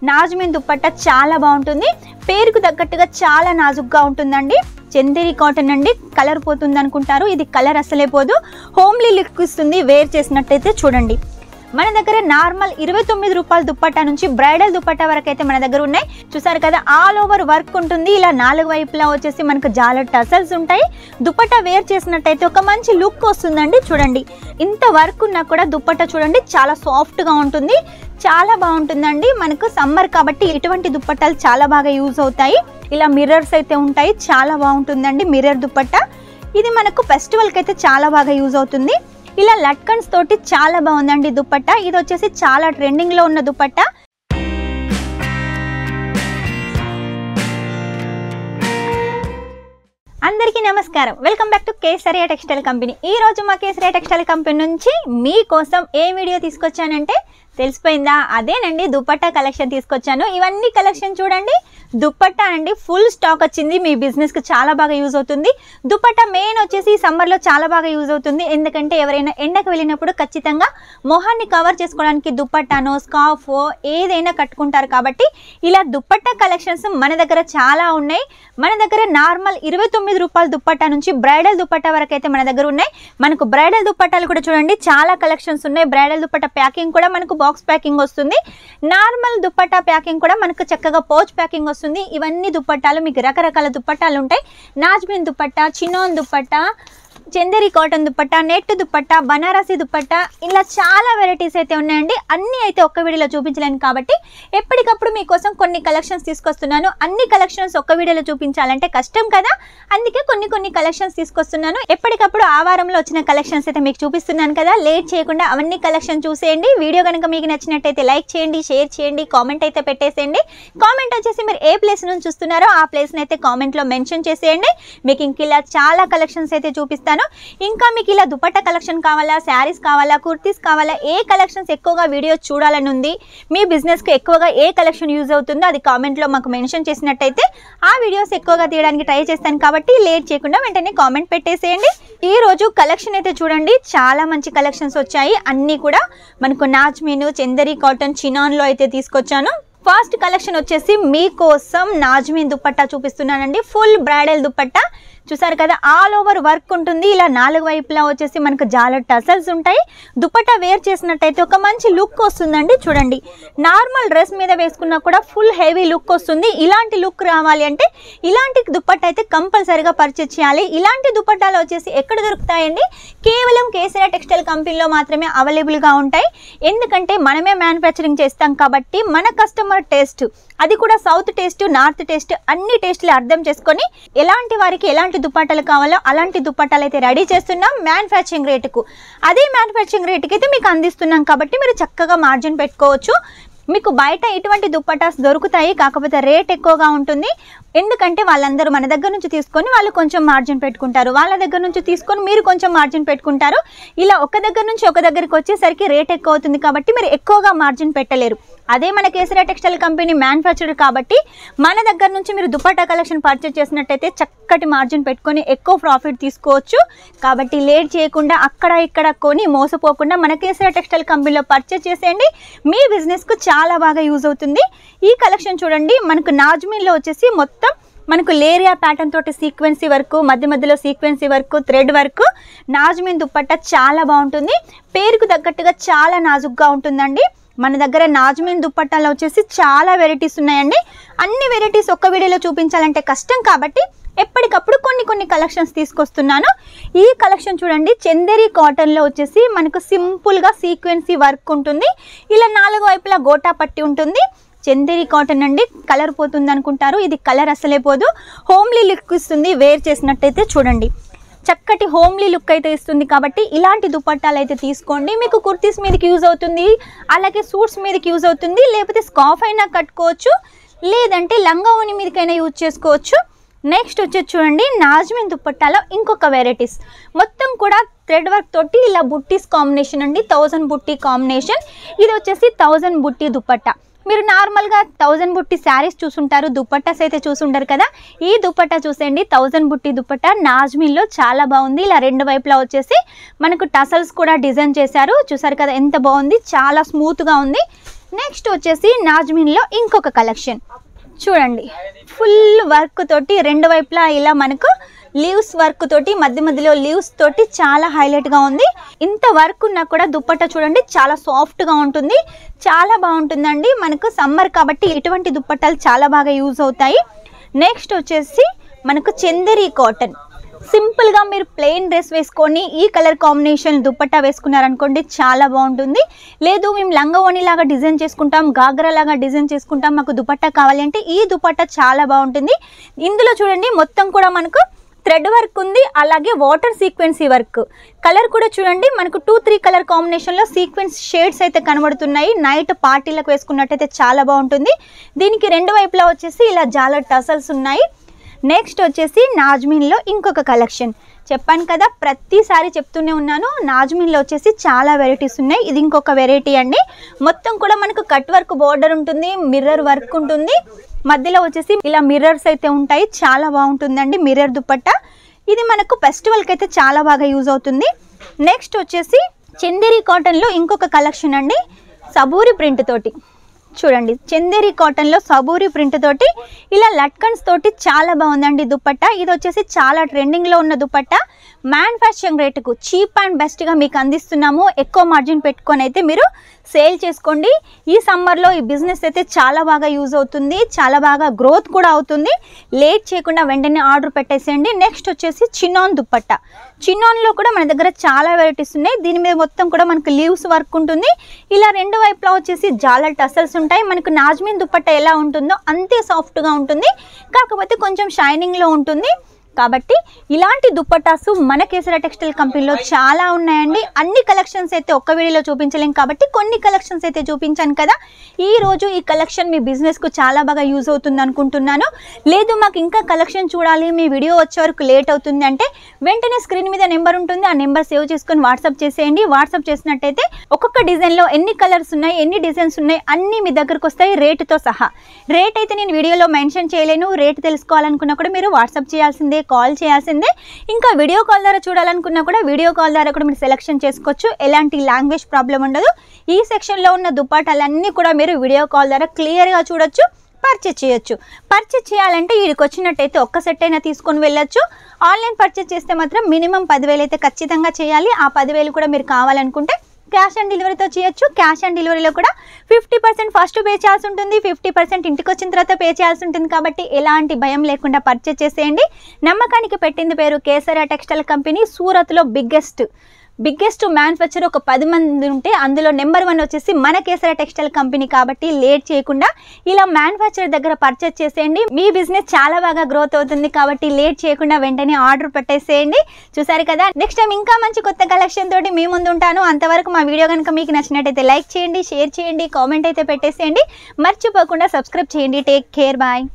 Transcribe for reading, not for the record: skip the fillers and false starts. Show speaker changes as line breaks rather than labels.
నాజ్మిన్ దుపట్టా చాలా బాగుంటుంది. పేరుకు తగ్గట్టుగా చాలా నాజుగ్గా ఉంటుందండి. చందేరి కాటన్ అండి. కలర్ పోతుంది అనుకుంటారు, ఇది కలర్ అసలే పోదు. హోమ్లీ లుక్ ఇస్తుంది వేర్ చేసినట్టయితే. చూడండి, మన దగ్గర నార్మల్ 29 రూపాయల దుపట్టా నుంచి బ్రైడల్ దుపట్టా వరకు అయితే మన దగ్గర ఉన్నాయి. చూసారు కదా, ఆల్ ఓవర్ వర్క్ ఉంటుంది. ఇలా 4 వైపులా వచ్చేసి మనకు జాలర్ టసల్స్ ఉంటాయి. దుపట్టా వేర్ చేసినట్టయితే ఒక మంచి లుక్ వస్తుందండి. చూడండి, ఇంత వర్క్ ఉన్నా కూడా దుపట్టా చూడండి చాలా సాఫ్ట్గా ఉంటుంది, చాలా బాగుంటుందండి. మనకు సమ్మర్ కాబట్టి ఇటువంటి దుపట్టాలు చాలా బాగా యూజ్ అవుతాయి. ఇలా మిర్రర్స్ అయితే ఉంటాయి, చాలా బాగుంటుందండి మిర్రర్ దుపట్టా. ఇది మనకు ఫెస్టివల్కి అయితే చాలా బాగా యూజ్ అవుతుంది. ఇలా లట్కన్స్ తోటి చాలా బాగుందండి దుపట్టా. ఇది వచ్చేసి చాలా ట్రెండింగ్ లో ఉన్న దుపట్టా. అందరికీ నమస్కారం, welcome back to Kesariya textile company. ఈ రోజు మా కేసరియా టెక్స్టైల్ కంపెనీ నుంచి మీకోసం ఏ వీడియో తీసుకొచ్చానంటే తెలిసిపోయిందా? అదేనండి, దుపట్టా కలెక్షన్ తీసుకొచ్చాను. ఇవన్నీ కలెక్షన్ చూడండి, దుపట్టా అండి ఫుల్ స్టాక్ వచ్చింది. మీ బిజినెస్కి చాలా బాగా యూజ్ అవుతుంది. దుపట్టా మెయిన్ వచ్చేసి సమ్మర్లో చాలా బాగా యూజ్ అవుతుంది. ఎందుకంటే ఎవరైనా ఎండకు వెళ్ళినప్పుడు ఖచ్చితంగా మొహాన్ని కవర్ చేసుకోవడానికి దుపట్టానో స్కార్ఫ్ ఏదైనా కట్టుకుంటారు. కాబట్టి ఇలా దుపట్టా కలెక్షన్స్ మన దగ్గర చాలా ఉన్నాయి. మన దగ్గర నార్మల్ 29 రూపాయల దుపట్టా నుంచి బ్రైడల్ దుపట్టా వరకు అయితే మన దగ్గర ఉన్నాయి. మనకు బ్రైడల్ దుపట్టాలు కూడా చూడండి చాలా కలెక్షన్స్ ఉన్నాయి. బ్రైడల్ దుపట్టా ప్యాకింగ్ కూడా మనకు బాక్స్ ప్యాకింగ్ వస్తుంది. నార్మల్ దుపట్టా ప్యాకింగ్ కూడా మనకు చక్కగా పౌచ్ ప్యాకింగ్ వస్తుంది. ఇవన్నీ దుపట్టాలు మీకు రకరకాల దుపట్టాలు ఉంటాయి. నాజ్మిన్ dupatta, chinon dupatta, Chanderi cotton dupatta, net dupatta, Banarasi dupatta, ఇలా చాలా వెరైటీస్ అయితే ఉన్నాయండి. అన్నీ అయితే ఒక్క వీడియోలో చూపించలేను కాబట్టి ఎప్పటికప్పుడు మీకోసం కొన్ని కలెక్షన్స్ తీసుకొస్తున్నాను. అన్ని కలెక్షన్స్ ఒక్క వీడియోలో చూపించాలంటే కష్టం కదా, అందుకే కొన్ని కలెక్షన్స్ తీసుకొస్తున్నాను. ఎప్పటికప్పుడు ఆ వారంలో వచ్చిన కలెక్షన్స్ అయితే మీకు చూపిస్తున్నాను కదా. లేట్ చేయకుండా అవన్నీ కలెక్షన్ చూసేయండి. వీడియో కనుక మీకు నచ్చినట్టయితే లైక్ చేయండి, షేర్ చేయండి, కామెంట్ అయితే పెట్టేసేయండి. కామెంట్ వచ్చేసి మీరు ఏ ప్లేస్ నుంచి చూస్తున్నారో ఆ ప్లేస్ని అయితే కామెంట్లో మెన్షన్ చేసేయండి. మీకు ఇంక ఇలా చాలా కలెక్షన్స్ అయితే చూపిస్తాను. ఇంకా మీకు ఇలా దుపట్టా కలెక్షన్ కావాలా, శారీస్ కావాలా, కుర్తీస్ కావాలా, ఏ కలెక్షన్స్ ఎక్కువగా వీడియో చూడాలని ఉంది, మీ బిజినెస్కి ఎక్కువగా ఏ కలెక్షన్ యూజ్ అవుతుందో అది కామెంట్లో మాకు మెన్షన్ చేసినట్టయితే ఆ వీడియోస్ ఎక్కువగా తీయడానికి ట్రై చేస్తాను. కాబట్టి లేట్ చేయకుండా వెంటనే కామెంట్ పెట్టేసేయండి. ఈ రోజు కలెక్షన్ అయితే చూడండి చాలా మంచి కలెక్షన్స్ వచ్చాయి. అన్నీ కూడా మనకు నాజ్మిన్, చందేరి కాటన్, చినాన్లో అయితే తీసుకొచ్చాను. ఫస్ట్ కలెక్షన్ వచ్చేసి మీకోసం నాజ్మిన్ దుపట్టా చూపిస్తున్నానండి. ఫుల్ బ్రైడల్ దుపట్టా చూసారు కదా, ఆల్ ఓవర్ వర్క్ ఉంటుంది. ఇలా 4 వైపులా వచ్చేసి మనకు జాలర్ టసల్స్ ఉంటాయి. దుపట్టా వేర్ చేసినట్టయితే ఒక మంచి లుక్ వస్తుందండి. చూడండి, నార్మల్ డ్రెస్ మీద వేసుకున్నా కూడా ఫుల్ హెవీ లుక్ వస్తుంది. ఇలాంటి లుక్ రావాలి అంటే ఇలాంటి దుపట్టా అయితే కంపల్సరీగా పర్చేస్ చేయాలి. ఇలాంటి దుపట్టాలు వచ్చేసి ఎక్కడ దొరుకుతాయండి? కేవలం కేసరియా టెక్స్టైల్ కంపెనీలో మాత్రమే అవైలబుల్గా ఉంటాయి. ఎందుకంటే మనమే మ్యానుఫ్యాక్చరింగ్ చేస్తాం కాబట్టి మన కస్టమర్ టేస్ట్, అది కూడా సౌత్ టేస్ట్, నార్త్ టేస్ట్, అన్ని టేస్ట్లు అర్థం చేసుకొని ఎలాంటి వారికి ఎలాంటి దుపట్టాలు కావాలో అలాంటి దుపట్టాలు అయితే రెడీ చేస్తున్నాం మ్యానుఫ్యాక్చరింగ్ రేటుకు. అదే మ్యానుఫ్యాక్చరింగ్ రేటుకి అయితే మీకు అందిస్తున్నాం కాబట్టి మీరు చక్కగా మార్జిన్ పెట్టుకోవచ్చు. మీకు బయట ఇటువంటి దుపట్టాస్ దొరుకుతాయి, కాకపోతే రేట్ ఎక్కువగా ఉంటుంది. ఎందుకంటే వాళ్ళందరూ మన దగ్గర నుంచి తీసుకొని వాళ్ళు కొంచెం మార్జిన్ పెట్టుకుంటారు, వాళ్ళ దగ్గర నుంచి తీసుకొని మీరు కొంచెం మార్జిన్ పెట్టుకుంటారు. ఇలా ఒక దగ్గర నుంచి ఒక దగ్గరికి వచ్చేసరికి రేట్ ఎక్కువ అవుతుంది కాబట్టి మీరు ఎక్కువగా మార్జిన్ పెట్టలేరు. అదే మన కేసరియా టెక్స్టైల్ కంపెనీ మ్యానుఫ్యాక్చరర్ కాబట్టి మన దగ్గర నుంచి మీరు దుపట్టా కలెక్షన్ పర్చేస్ చేసినట్టయితే చక్కటి మార్జిన్ పెట్టుకొని ఎక్కువ ప్రాఫిట్ తీసుకోవచ్చు. కాబట్టి లేట్ చేయకుండా అక్కడ ఇక్కడ కొని మోసపోకుండా మన కేసరియా టెక్స్టైల్ కంపెనీలో పర్చేస్ చేసేయండి. మీ బిజినెస్కు చాలా బాగా యూజ్ అవుతుంది. ఈ కలెక్షన్ చూడండి, మనకు నాజ్మిన్లో వచ్చేసి మొత్తం మనకు లేరియా ప్యాటర్న్ తోటి సీక్వెన్సీ వర్క్, మధ్య మధ్యలో సీక్వెన్సీ వర్క్, థ్రెడ్ వర్క్, నాజ్మిన్ దుపట్టా చాలా బాగుంటుంది. పేరుకు తగ్గట్టుగా చాలా నాజుగ్గా ఉంటుందండి. మన దగ్గర నాజ్మిన్ దుపట్టాలో వచ్చేసి చాలా వెరైటీస్ ఉన్నాయండి. అన్ని వెరైటీస్ ఒక్క వీడియోలో చూపించాలంటే కష్టం కాబట్టి ఎప్పటికప్పుడు కొన్ని కలెక్షన్స్ తీసుకొస్తున్నాను. ఈ కలెక్షన్ చూడండి, చందేరి కాటన్లో వచ్చేసి మనకు సింపుల్గా సీక్వెన్సీ వర్క్ ఉంటుంది. ఇలా 4 వైపులా గోటా పట్టి ఉంటుంది. చందేరి కాటన్ అండి, కలర్ పోతుంది అనుకుంటారు, ఇది కలర్ అసలే పోదు. హోమ్లీ లుక్ ఇస్తుంది వేర్ చేసినట్టయితే. చూడండి, చక్కటి హోమ్లీ లుక్ అయితే ఇస్తుంది. కాబట్టి ఇలాంటి దుపట్టాలు అయితే తీసుకోండి. మీకు కుర్తీస్ మీదకి యూజ్ అవుతుంది, అలాగే సూట్స్ మీదకి యూజ్ అవుతుంది, లేకపోతే స్కార్ఫ్ అయినా కట్టుకోవచ్చు, లేదంటే లంగా ఓని మీదకైనా యూజ్ చేసుకోవచ్చు. నెక్స్ట్ వచ్చేసి చూడండి, నాజ్మిన్ దుపట్టాలో ఇంకొక వెరైటీస్ మొత్తం కూడా థ్రెడ్ వర్క్ తోటి ఇలా బుట్టీస్ కాంబినేషన్ అండి. 1000 బుట్టి కాంబినేషన్. ఇది వచ్చేసి 1000 బుట్టి దుపట్టా. మీరు నార్మల్గా 1000 బుట్టి శారీస్ చూసుంటారు, దుపట్టాస్ అయితే చూసుంటారు కదా. ఈ దుపట్టా చూసేయండి, 1000 బుట్టి దుపట్టా నాజ్మిన్లో చాలా బాగుంది. ఇలా 2 వైపులా వచ్చేసి మనకు టసల్స్ కూడా డిజైన్ చేశారు. చూసారు కదా ఎంత బాగుంది, చాలా స్మూత్గా ఉంది. నెక్స్ట్ వచ్చేసి నాజ్మిన్లో ఇంకొక కలెక్షన్ చూడండి, ఫుల్ వర్క్ తోటి రెండు వైపులా ఇలా మనకు లీవ్స్ వర్క్ తోటి మధ్య మధ్యలో లీవ్స్ తోటి చాలా హైలైట్గా ఉంది. ఇంత వర్క్ ఉన్నా కూడా దుప్పట్టా చూడండి చాలా సాఫ్ట్గా ఉంటుంది, చాలా బాగుంటుందండి. మనకు సమ్మర్ కాబట్టి ఇటువంటి దుప్పట్టాలు చాలా బాగా యూజ్ అవుతాయి. నెక్స్ట్ వచ్చేసి మనకు చందేరి కాటన్. సింపుల్గా మీరు ప్లెయిన్ డ్రెస్ వేసుకొని ఈ కలర్ కాంబినేషన్ దుప్పట్టా వేసుకున్నారనుకోండి చాలా బాగుంటుంది. లేదు మేము లంగావోణి లాగా డిజైన్ చేసుకుంటాం, గాగ్రా లాగా డిజైన్ చేసుకుంటాం, మాకు దుప్పట్టా కావాలి అంటే ఈ దుప్పట్టా చాలా బాగుంటుంది. ఇందులో చూడండి మొత్తం కూడా మనకు థ్రెడ్ వర్క్ ఉంది, అలాగే వాటర్ సీక్వెన్సీ వర్క్. కలర్ కూడా చూడండి మనకు 2-3 కలర్ కాంబినేషన్లో సీక్వెన్స్ షేడ్స్ అయితే కనబడుతున్నాయి. నైట్ పార్టీలకు వేసుకున్నట్టయితే చాలా బాగుంటుంది. దీనికి రెండు వైపులా వచ్చేసి ఇలా జాలర్ టసల్స్ ఉన్నాయి. నెక్స్ట్ వచ్చేసి నాజ్మిన్లో ఇంకొక కలెక్షన్. చెప్పాను కదా ప్రతిసారి చెప్తూనే ఉన్నాను, నాజ్మిన్లో వచ్చేసి చాలా వెరైటీస్ ఉన్నాయి. ఇది ఇంకొక వెరైటీ అండి. మొత్తం కూడా మనకు కట్ వర్క్ బోర్డర్ ఉంటుంది, మిర్రర్ వర్క్ ఉంటుంది, మధ్యలో వచ్చేసి ఇలా మిర్రర్స్ అయితే ఉంటాయి. చాలా బాగుంటుందండి మిర్రర్ దుపట్టా. ఇది మనకు ఫెస్టివల్కి అయితే చాలా బాగా యూజ్ అవుతుంది. నెక్స్ట్ వచ్చేసి చందేరి కాటన్లో ఇంకొక కలెక్షన్ అండి, సబూరి ప్రింట్ తోటి. చూడండి చందేరి కాటన్లో సబూరి ప్రింట్ తోటి ఇలా లట్కన్స్ తోటి చాలా బాగుందండి దుప్పట్టా. ఇది వచ్చేసి చాలా ట్రెండింగ్లో ఉన్న దుప్పట్టా. మ్యానుఫ్యాక్చరింగ్ రేటుకు చీప్ అండ్ బెస్ట్గా మీకు అందిస్తున్నాము. ఎక్కువ మార్జిన్ పెట్టుకొని అయితే మీరు సేల్ చేసుకోండి. ఈ సమ్మర్లో ఈ బిజినెస్ అయితే చాలా బాగా యూజ్ అవుతుంది, చాలా బాగా గ్రోత్ కూడా అవుతుంది. లేట్ చేయకుండా వెంటనే ఆర్డర్ పెట్టేసేయండి. నెక్స్ట్ వచ్చేసి చిన్నాన్ దుప్పట్టా. చిన్నాన్లో కూడా మన దగ్గర చాలా వెరైటీస్ ఉన్నాయి. దీని మీద మొత్తం కూడా మనకు లీవ్స్ వర్క్ ఉంటుంది. ఇలా రెండు వైపులా వచ్చేసి జాలర్ టసల్స్ ఉంటాయి. మనకు నాజ్మిన్ దుప్పట్టా ఎలా ఉంటుందో అంతే సాఫ్ట్గా ఉంటుంది, కాకపోతే కొంచెం షైనింగ్లో ఉంటుంది. కాబట్టి ఇలాంటి దుప్పట్టాసు మన కేసరా టెక్స్టైల్ కంపెనీలో చాలా ఉన్నాయండి. అన్ని కలెక్షన్స్ అయితే ఒక్క వీడియోలో చూపించలేం కాబట్టి కొన్ని కలెక్షన్స్ అయితే చూపించాను కదా. ఈ రోజు ఈ కలెక్షన్ మీ బిజినెస్కు చాలా బాగా యూజ్ అవుతుంది అనుకుంటున్నాను. లేదు మాకు ఇంకా కలెక్షన్ చూడాలి, మీ వీడియో వచ్చే వరకు లేట్ అవుతుంది అంటే వెంటనే స్క్రీన్ మీద నెంబర్ ఉంటుంది, ఆ నెంబర్ సేవ్ చేసుకొని వాట్సాప్ చేసేయండి. వాట్సాప్ చేసినట్టయితే ఒక్కొక్క డిజైన్లో ఎన్ని కలర్స్ ఉన్నాయి, ఎన్ని డిజైన్స్ ఉన్నాయి అన్నీ మీ దగ్గరకు వస్తాయి రేటుతో సహా. రేట్ అయితే నేను వీడియోలో మెన్షన్ చేయలేను. రేట్ తెలుసుకోవాలనుకున్నా కూడా మీరు వాట్సాప్ చేయాల్సిందే, కాల్ చేయాల్సిందే. ఇంకా వీడియో కాల్ ద్వారా చూడాలనుకున్నా కూడా వీడియో కాల్ ద్వారా కూడా మీరు సెలెక్షన్ చేసుకోవచ్చు. ఎలాంటి లాంగ్వేజ్ ప్రాబ్లం ఉండదు. ఈ సెక్షన్లో ఉన్న దుప్పటాలన్నీ కూడా మీరు వీడియో కాల్ ద్వారా క్లియర్గా చూడొచ్చు, పర్చేజ్ చేయొచ్చు. పర్చేజ్ చేయాలంటే వీడికి వచ్చినట్టయితే ఒక్క సెట్ అయినా తీసుకొని వెళ్ళొచ్చు. ఆన్లైన్ పర్చేజ్ చేస్తే మాత్రం మినిమం 10,000 అయితే ఖచ్చితంగా చేయాలి. ఆ 10,000 కూడా మీరు కావాలనుకుంటే క్యాష్ ఆన్ డెలివరీతో చేయొచ్చు. క్యాష్ ఆన్ డెలివరీలో కూడా 50% ఫస్ట్ పే చేయాల్సి ఉంటుంది, 50% ఇంటికి వచ్చిన తర్వాత పే చేయాల్సి ఉంటుంది. కాబట్టి ఎలాంటి భయం లేకుండా పర్చేజ్ చేసేయండి. నమ్మకానికి పెట్టింది పేరు కేసరా టెక్స్టైల్ కంపెనీ. సూరత్లో బిగ్గెస్ట్ మ్యానుఫ్యాక్చర్ ఒక 10 మంది ఉంటే అందులో నెంబర్ 1 వచ్చేసి మన కేసరా టెక్స్టైల్ కంపెనీ. కాబట్టి లేట్ చేయకుండా ఇలా మ్యానుఫ్యాక్చర్ దగ్గర పర్చేజ్ చేసేయండి. మీ బిజినెస్ చాలా బాగా గ్రోత్ అవుతుంది. కాబట్టి లేట్ చేయకుండా వెంటనే ఆర్డర్ పెట్టేసేయండి. చూసారు కదా, నెక్స్ట్ టైం ఇంకా మంచి కొత్త కలెక్షన్ తోటి మీ ముందు ఉంటాను. అంతవరకు మా వీడియో కనుక మీకు నచ్చినట్టయితే లైక్ చేయండి, షేర్ చేయండి, కామెంట్ అయితే పెట్టేసేయండి. మర్చిపోకుండా సబ్స్క్రైబ్ చేయండి. Take care, bye.